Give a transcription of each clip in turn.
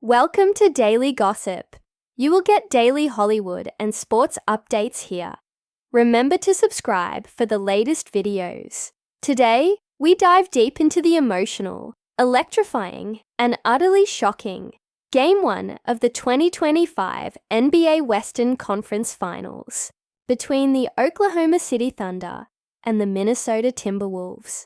Welcome to Daily Gossip. You will get daily Hollywood and sports updates here. Remember to subscribe for the latest videos. Today, we dive deep into the emotional, electrifying, and utterly shocking Game 1 of the 2025 NBA Western Conference Finals between the Oklahoma City Thunder and the Minnesota Timberwolves.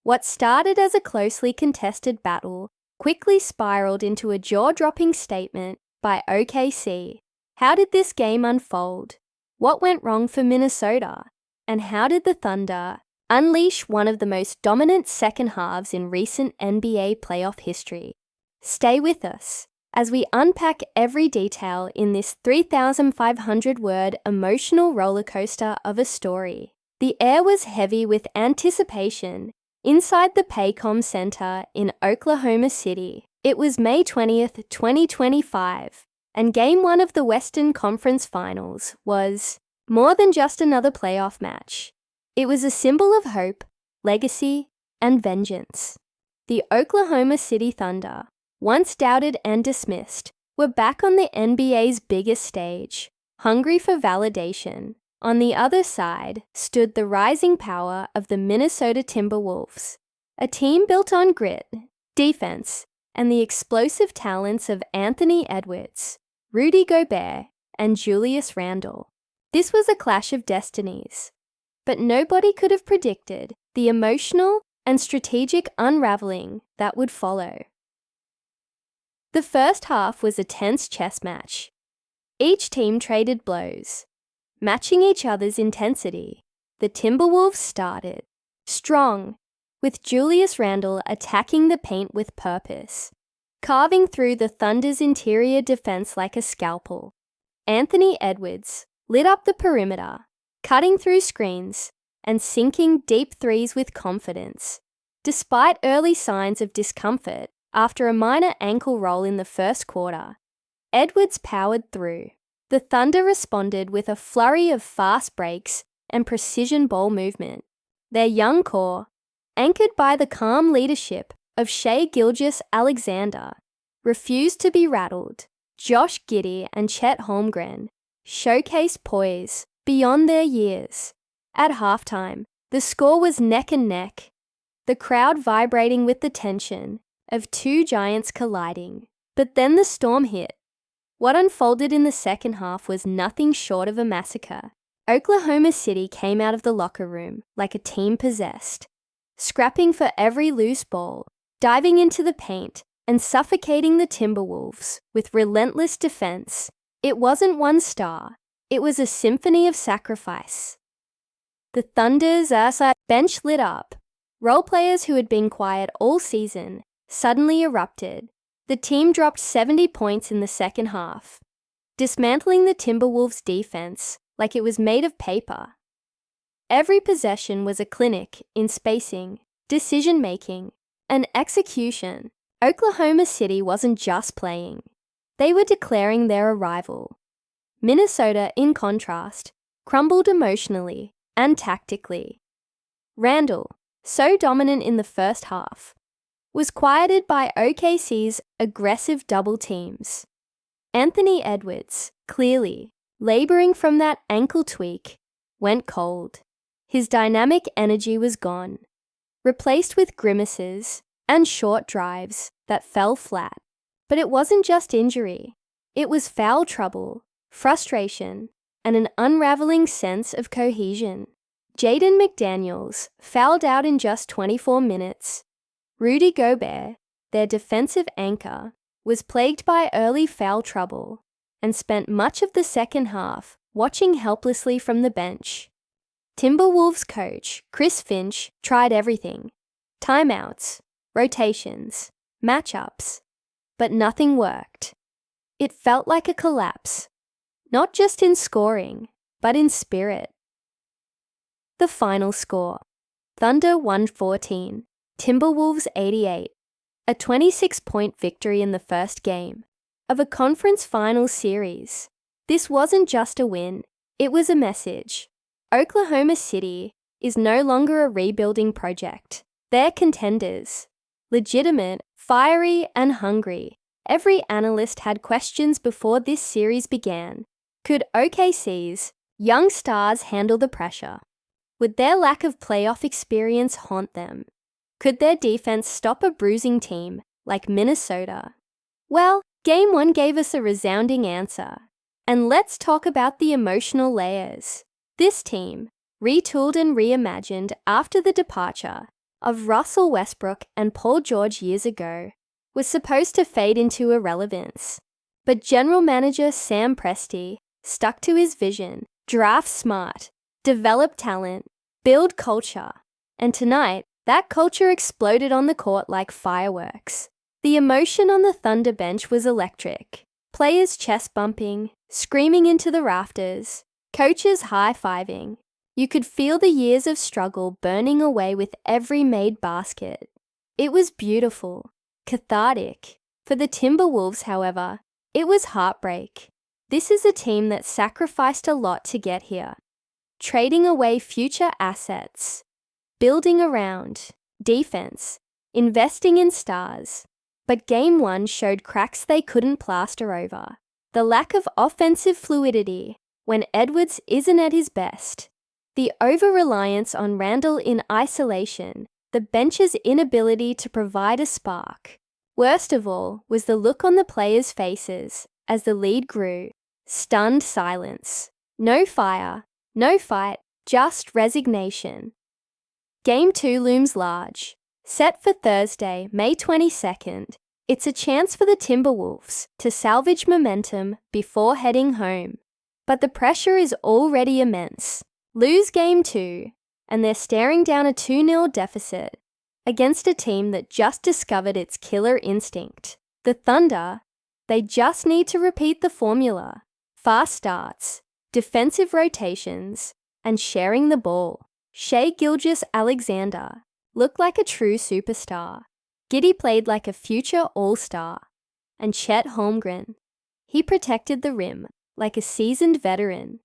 What started as a closely contested battle quickly spiraled into a jaw-dropping statement by OKC. How did this game unfold? What went wrong for Minnesota? And how did the Thunder unleash one of the most dominant second halves in recent NBA playoff history? Stay with us as we unpack every detail in this 3,500-word emotional rollercoaster of a story. The air was heavy with anticipation inside the Paycom Center in Oklahoma City. It was May 20th, 2025, and Game 1 of the Western Conference Finals was more than just another playoff match. It was a symbol of hope, legacy, and vengeance. The Oklahoma City Thunder, once doubted and dismissed, were back on the NBA's biggest stage, hungry for validation. On the other side stood the rising power of the Minnesota Timberwolves, a team built on grit, defense, and the explosive talents of Anthony Edwards, Rudy Gobert, and Julius Randle. This was a clash of destinies, but nobody could have predicted the emotional and strategic unraveling that would follow. The first half was a tense chess match. Each team traded blows, matching each other's intensity. The Timberwolves started strong, with Julius Randle attacking the paint with purpose, carving through the Thunder's interior defense like a scalpel. Anthony Edwards lit up the perimeter, cutting through screens and sinking deep threes with confidence. Despite early signs of discomfort after a minor ankle roll in the first quarter, Edwards powered through. The Thunder responded with a flurry of fast breaks and precision ball movement. Their young core, anchored by the calm leadership of Shai Gilgeous-Alexander, refused to be rattled. Josh Giddey and Chet Holmgren showcased poise beyond their years. At halftime, the score was neck and neck, the crowd vibrating with the tension of two giants colliding. But then the storm hit. What unfolded in the second half was nothing short of a massacre. Oklahoma City came out of the locker room like a team possessed, scrapping for every loose ball, diving into the paint, and suffocating the Timberwolves with relentless defense. It wasn't one star, it was a symphony of sacrifice. The Thunder's bench lit up. Role players who had been quiet all season suddenly erupted. The team dropped 70 points in the second half, dismantling the Timberwolves' defense like it was made of paper. Every possession was a clinic in spacing, decision-making, and execution. Oklahoma City wasn't just playing. They were declaring their arrival. Minnesota, in contrast, crumbled emotionally and tactically. Randle, so dominant in the first half, was quieted by OKC's aggressive double teams. Anthony Edwards, clearly laboring from that ankle tweak, went cold. His dynamic energy was gone, replaced with grimaces and short drives that fell flat. But it wasn't just injury. It was foul trouble, frustration, and an unraveling sense of cohesion. Jaden McDaniels fouled out in just 24 minutes. Rudy Gobert, their defensive anchor, was plagued by early foul trouble and spent much of the second half watching helplessly from the bench. Timberwolves coach Chris Finch tried everything: timeouts, rotations, matchups, but nothing worked. It felt like a collapse, not just in scoring, but in spirit. The final score: Thunder 114. Timberwolves 88, a 26-point victory in the first game of a conference finals series. This wasn't just a win, it was a message. Oklahoma City is no longer a rebuilding project. They're contenders, legitimate, fiery, and hungry. Every analyst had questions before this series began. Could OKC's young stars handle the pressure? Would their lack of playoff experience haunt them? Could their defense stop a bruising team like Minnesota? Well, Game 1 gave us a resounding answer. And let's talk about the emotional layers. This team, retooled and reimagined after the departure of Russell Westbrook and Paul George years ago, was supposed to fade into irrelevance. But General Manager Sam Presti stuck to his vision: draft smart, develop talent, build culture. And tonight, that culture exploded on the court like fireworks. The emotion on the Thunder bench was electric. Players chest bumping, screaming into the rafters, coaches high-fiving. You could feel the years of struggle burning away with every made basket. It was beautiful, cathartic. For the Timberwolves, however, it was heartbreak. This is a team that sacrificed a lot to get here, trading away future assets, building around defense, investing in stars. But Game 1 showed cracks they couldn't plaster over. The lack of offensive fluidity when Edwards isn't at his best, the over-reliance on Randle in isolation, the bench's inability to provide a spark. Worst of all was the look on the players' faces as the lead grew. Stunned silence. No fire, no fight, just resignation. Game 2 looms large. Set for Thursday, May 22nd, it's a chance for the Timberwolves to salvage momentum before heading home. But the pressure is already immense. Lose Game 2, and they're staring down a 2-0 deficit against a team that just discovered its killer instinct. The Thunder, they just need to repeat the formula: fast starts, defensive rotations, and sharing the ball. Shai Gilgeous-Alexander looked like a true superstar. Giddey played like a future all-star. And Chet Holmgren, he protected the rim like a seasoned veteran.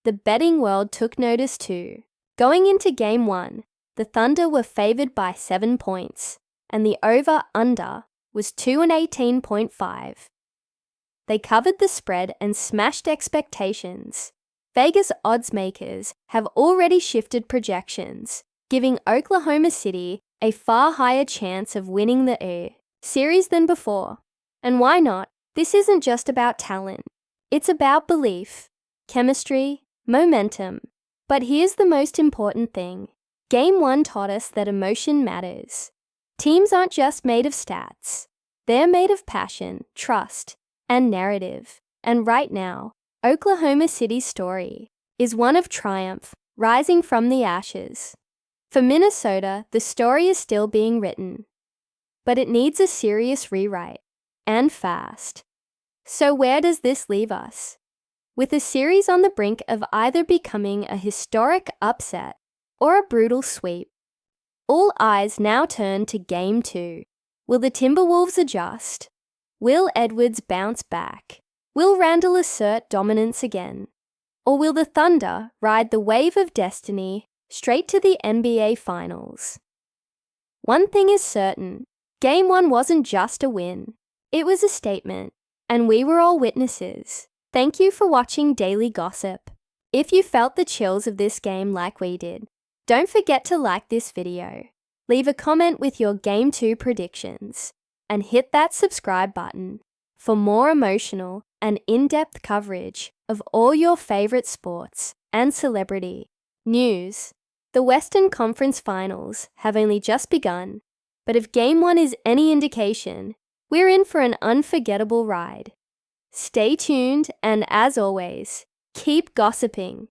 The betting world took notice too. Going into Game 1, the Thunder were favored by 7 points, and the over-under was 218.5. They covered the spread and smashed expectations. Vegas odds makers have already shifted projections, giving Oklahoma City a far higher chance of winning the series than before. And why not? This isn't just about talent. It's about belief, chemistry, momentum. But here's the most important thing. Game 1 taught us that emotion matters. Teams aren't just made of stats. They're made of passion, trust, and narrative. And right now, Oklahoma City's story is one of triumph, rising from the ashes. For Minnesota, the story is still being written, but it needs a serious rewrite, and fast. So where does this leave us? With a series on the brink of either becoming a historic upset or a brutal sweep. All eyes now turn to Game 2. Will the Timberwolves adjust? Will Edwards bounce back? Will Randle assert dominance again? Or will the Thunder ride the wave of destiny straight to the NBA Finals? One thing is certain, Game 1 wasn't just a win. It was a statement, and we were all witnesses. Thank you for watching Daily Gossip. If you felt the chills of this game like we did, don't forget to like this video, leave a comment with your Game 2 predictions, and hit that subscribe button for more emotional and in-depth coverage of all your favorite sports and celebrity news. The Western Conference Finals have only just begun, but if Game 1 is any indication, we're in for an unforgettable ride. Stay tuned, and as always, keep gossiping.